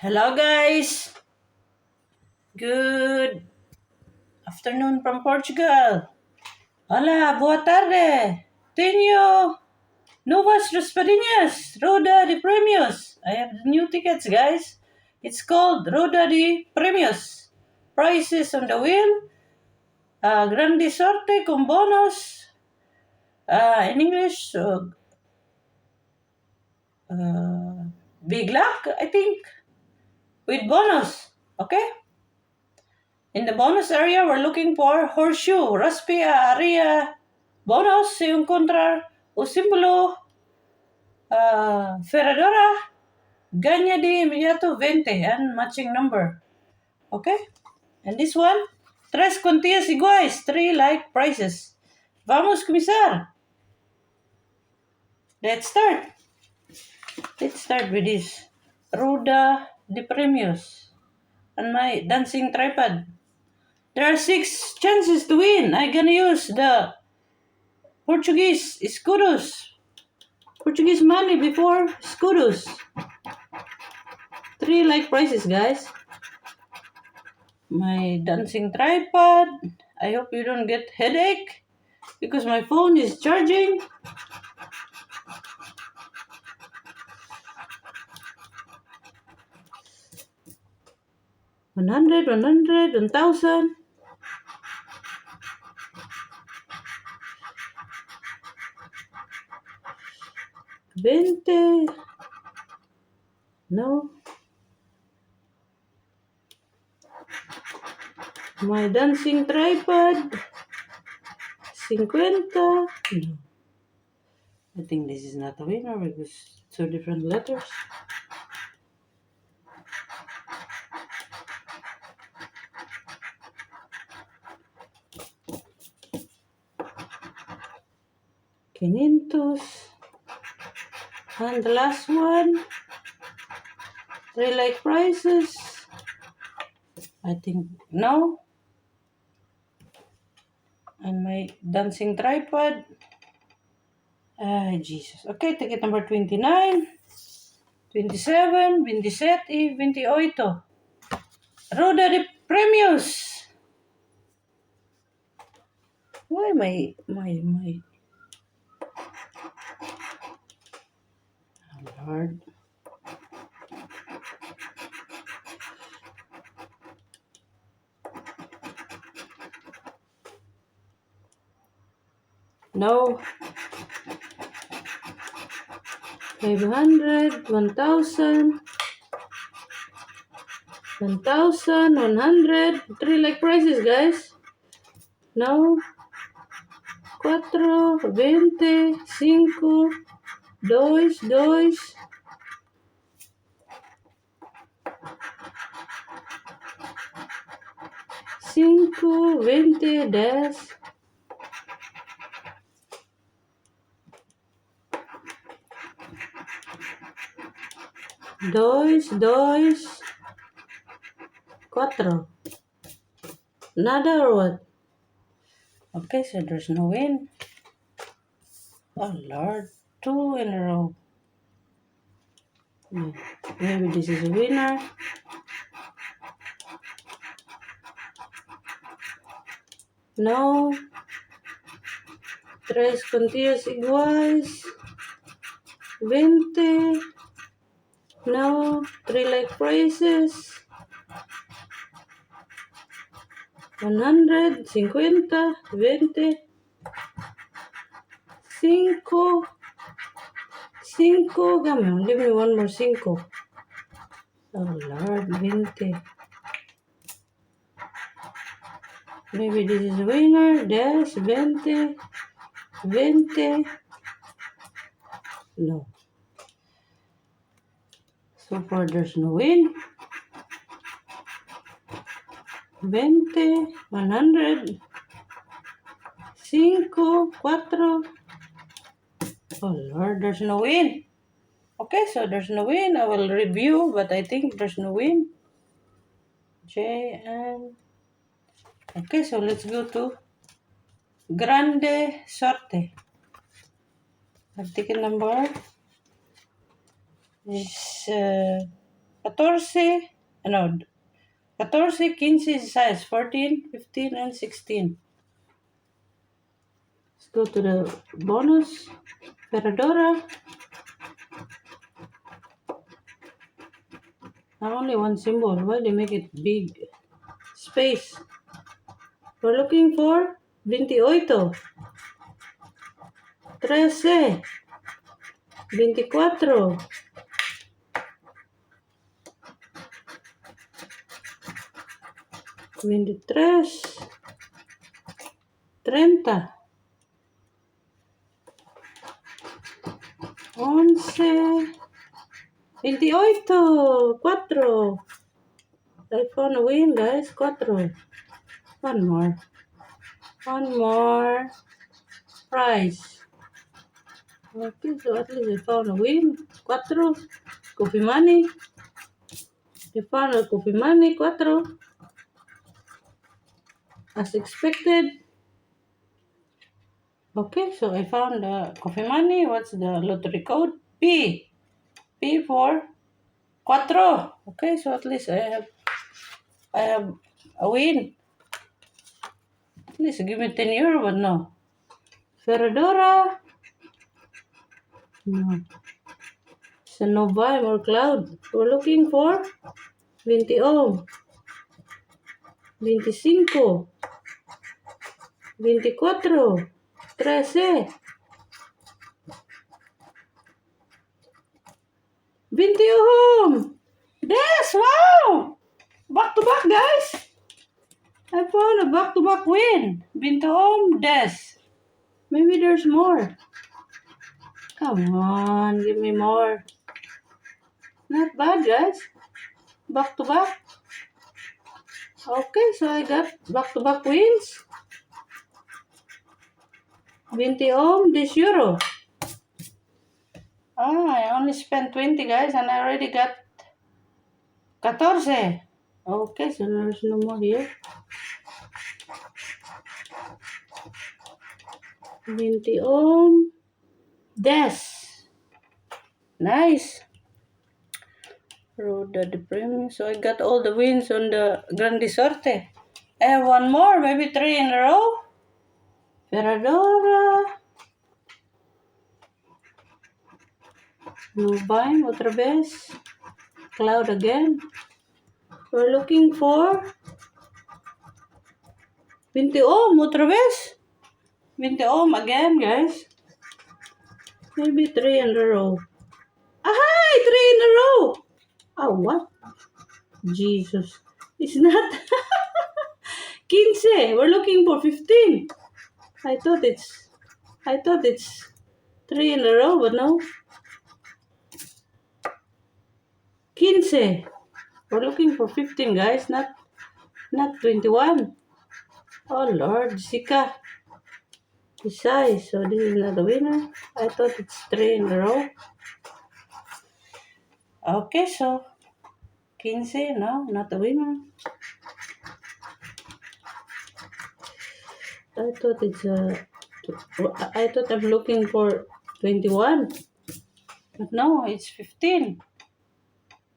Hello guys! Good afternoon from Portugal. Hola, boa tarde. Tenho novas raspadinhas, Roda de Premios. I have the new tickets, guys. It's called Roda de Premios. Prizes on the wheel. Grande sorte con bonus. In English, big luck, I think, with bonus. Okay? In the bonus area, we're looking for horseshoe, raspia, aria, bonus, si encontrar o símbolo Ferradora, gana de inmediato 20 and matching number. Okay? And this one, tres cuantías iguales, three like prices. Vamos comenzar. Let's start. Let's start with this. Ruda de Premios on my dancing tripod. There are 6 chances to win. I'm gonna use the Portuguese escudos. Portuguese money before escudos. 3 like prices, guys. My dancing tripod. I hope you don't get headache because my phone is charging. $100, $100, $1,000. $20. No. My dancing tripod. $50. No. I think this is not a winner because 2 different letters. $500. And the last one. 3 like prices. I think no. And my dancing tripod. Jesus. Okay, ticket number 29, 27, 27, 28. Roda de Premios. Why my oh Lord. No. 500, 1,000, 1,000, 100. 3 like prices, guys. No. 4, 20, 5, 2, 2. 5, 20, 10. 2, 2, 4. Nada or what? Okay, so there's no win. Oh Lord, 2 in a row. Maybe this is a winner. No. 3 cuantías iguales. 20. No. 3 like prices. 100. 50. 20. 5. 5. Come on, give me one more 5. Oh Lord, 20. Maybe this is a winner. 10, 20, 20. No. So far, there's no win. 20, 100, 5, 4. Oh Lord, there's no win. Okay, so there's no win. I will review, but I think there's no win. JN. Okay, so let's go to Grande Sorte. My ticket number is 14, ano, 14, 15 size, 14, 15, and 16. Let's go to the bonus. Ferradora. Only one symbol. Why they make it big? Space. We're looking for 28, 13, 24, 23, 30, 11, 28, 4. I found a win, guys. 4. One more. One more prize. Okay, so at least I found a win. 4. Coffee money. I found a coffee money. 4. As expected. Okay, so I found the coffee money. What's the lottery code? P. P for 4. Okay, so at least I have a win. At least give me 10 euro, but no. Ferradora. No. So no buy more cloud. We're looking for 21, 25, 24, 13, 21. Yes, wow! Back to back, guys. I found a back to back win. 21, des. Maybe there's more. Come on, give me more. Not bad, guys. Back to back. Okay, so I got back to back wins. 21 this euro. I only spent 20, guys, and I already got 14. Okay, so there's no more here. 21 des. Nice. Roda de Premio. So I got all the wins on the Grande Sorte. I have one more, maybe 3 in a row. Ferradora. Nubine, otra vez. Cloud again. We're looking for 21, otra vez. 21 again, guys. Maybe 3 in a row. Aha! 3 in a row! Oh, what? Jesus. It's not. 15. We're looking for 15. I thought it's 3 in a row, but no. 15. We're looking for 15, guys, not 21. Oh Lord, Zika. Besides, so this is not a winner. I thought it's 3 in a row. Okay, so 15, no, not a winner. I thought I'm looking for 21, but no, it's 15.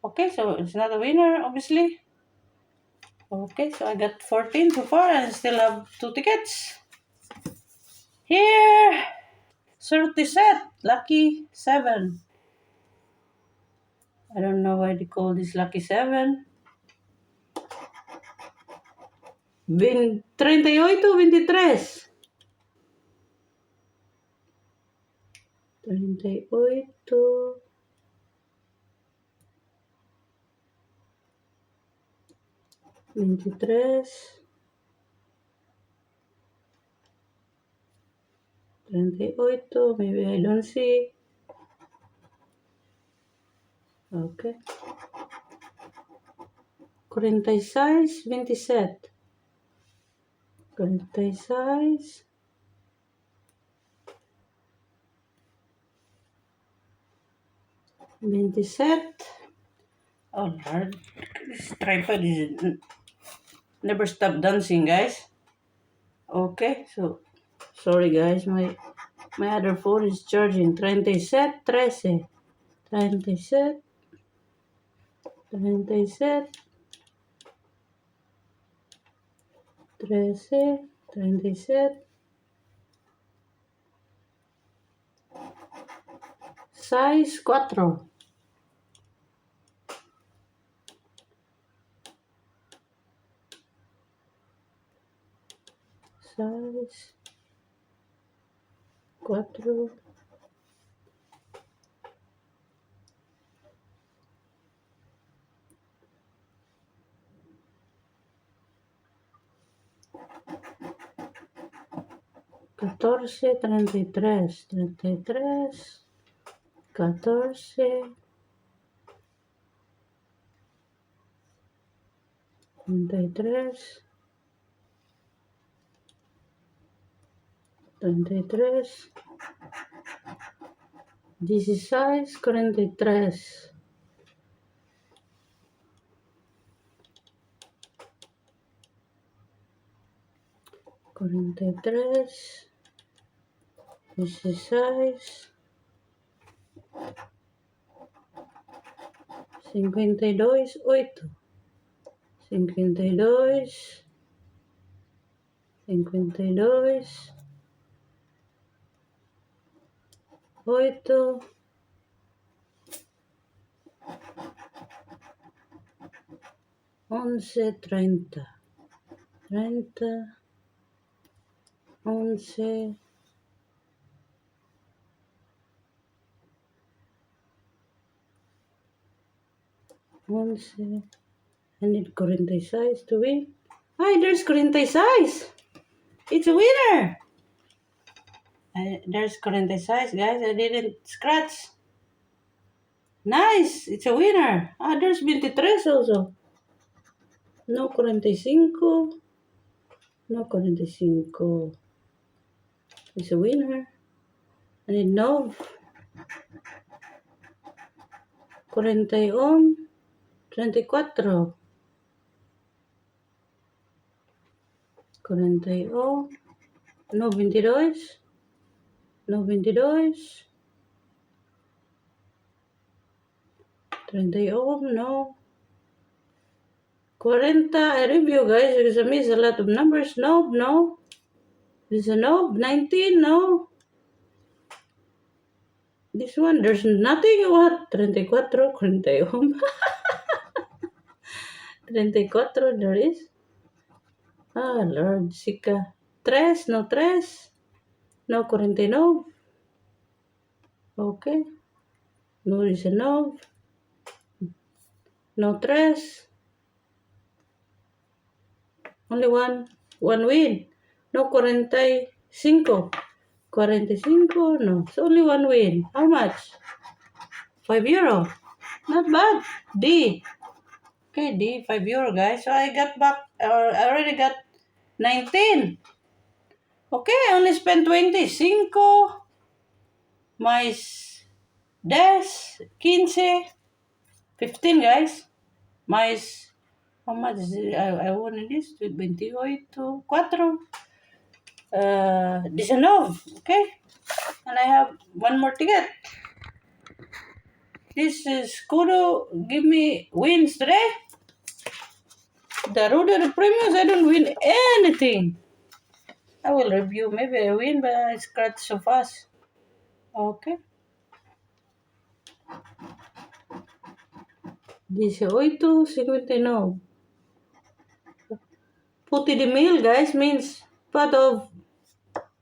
Okay, so it's not a winner, obviously. Okay, so I got 14 so far and still have 2 tickets. Here, 30 set, lucky 7. I don't know why they call this lucky 7. 38, 23. 38, 23, 38, maybe I don't see. Okay. 46, 27. 46. 27. Oh Lord, this tripod is never stop dancing, guys. Okay, so sorry guys, my other phone is charging. 37, 13. 37, 37, 13, 37, 6, 4. 6, 4. 14, 33, 33, 14, 33, 33, 16, 43, 43, 16, 52, 8, 52, 52, 8, 11, 30, 30, 11, 11. I need 46 to win. Ay, there's 46. It's a winner. There's 46, guys. I didn't scratch. Nice. It's a winner. There's 23 also. No 45. No 45. It's a winner. I need no. 41. 34. 41. No 22. No 22. 31. No. 40. I review, guys, because I miss a lot of numbers. No, no. This is a no. 19. No. This one, there's nothing. What? 34. 41. 34 there is. Lord, Sika. 3, no 3. No 49. Okay. No is a no. No 3. Only one. One win. No 45. 45, no. It's only one win. How much? €5. Not bad. D. Okay, D, €5, guys. So I got back, I already got 19. Okay, I only spent 25 mais 10, 15, 15, guys. Mais, how much is it? I won this, 28, 4, 19. Okay, and I have one more ticket. This is Kudo give me wins today. The Ruder Premiums, I don't win anything. I will review. Maybe I win, but I scratch so fast. Okay. 18, 59. Puti the meal, guys, means part of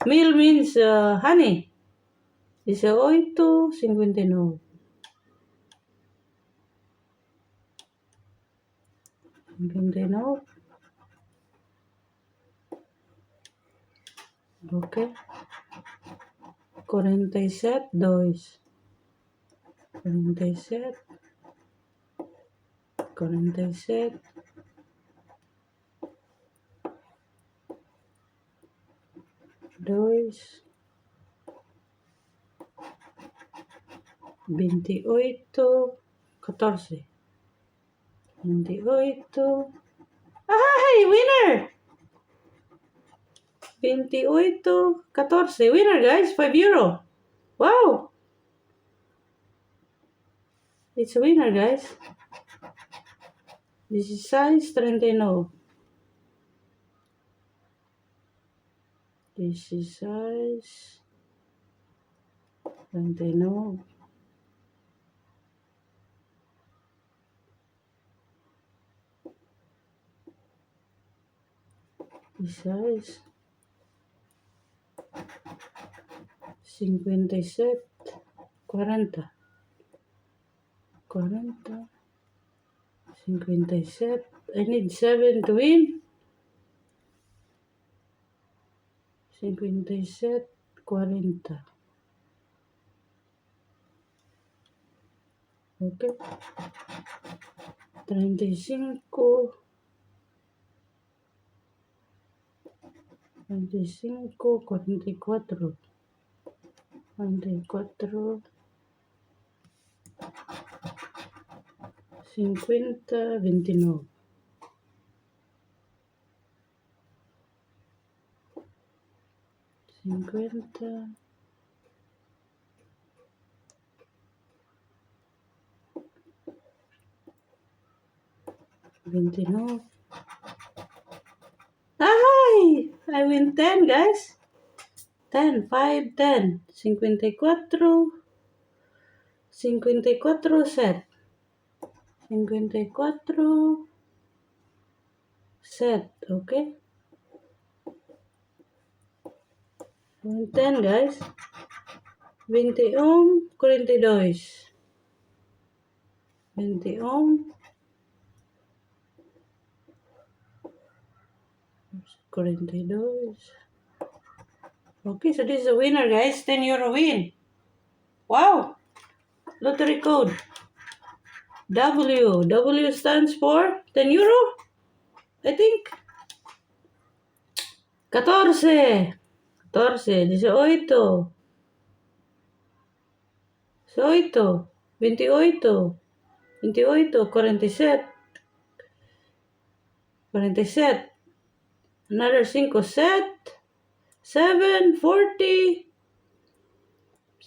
meal means honey. 18, 59. 59. Okay. 47, 2. 47. 47. 2. 28, 14. 28. ¡Ay, winner! 28, 14. Winner, guys. €5. Wow! It's a winner, guys. 16, 39. 16, 39. 16, 57, 40. 40, 57. I need 7 to win. 57, 40. Okay. 35, 35, 44. 44, 50, 29. 50, 29. Ay! I win 10, guys. 10, 5, 10. 54, 54 set. 54 set, okay? Win 10, guys. 21, 42. 21, 42. Okay, so this is a winner, guys. 10 euro win. Wow! Lottery code. W. W stands for 10 euro, I think. 14. 14, 18. 18, 28, 28, 47, 47. Another 5 set. 7, 40,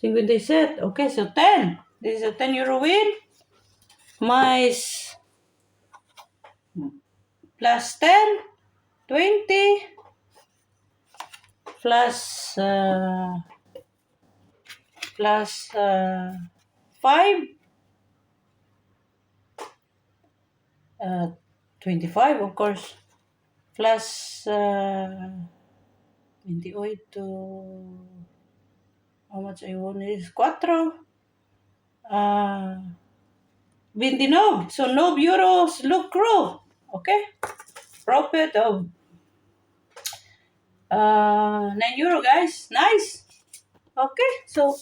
57. Okay, so 10. This is a 10 euro win. Mais plus 10, 20, plus, plus 5, 25, of course. Plus 28, how much I won is 4. 29. So 9 euros lucro. Okay? Profit of 9 euro, guys. Nice. Okay, so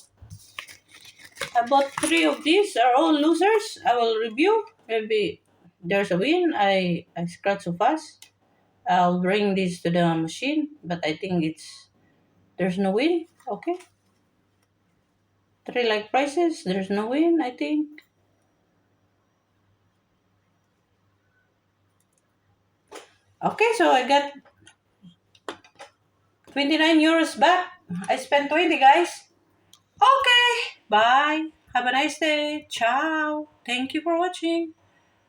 I bought 3 of these. Are all losers. I will review. Maybe there's a win. I scratch so fast. I'll bring this to the machine, but I think there's no win. Okay. 3 like prices. There's no win, I think. Okay, so I got 29 euros back. I spent 20, guys. Okay, bye. Have a nice day. Ciao. Thank you for watching.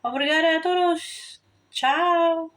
Obrigada a todos. Ciao.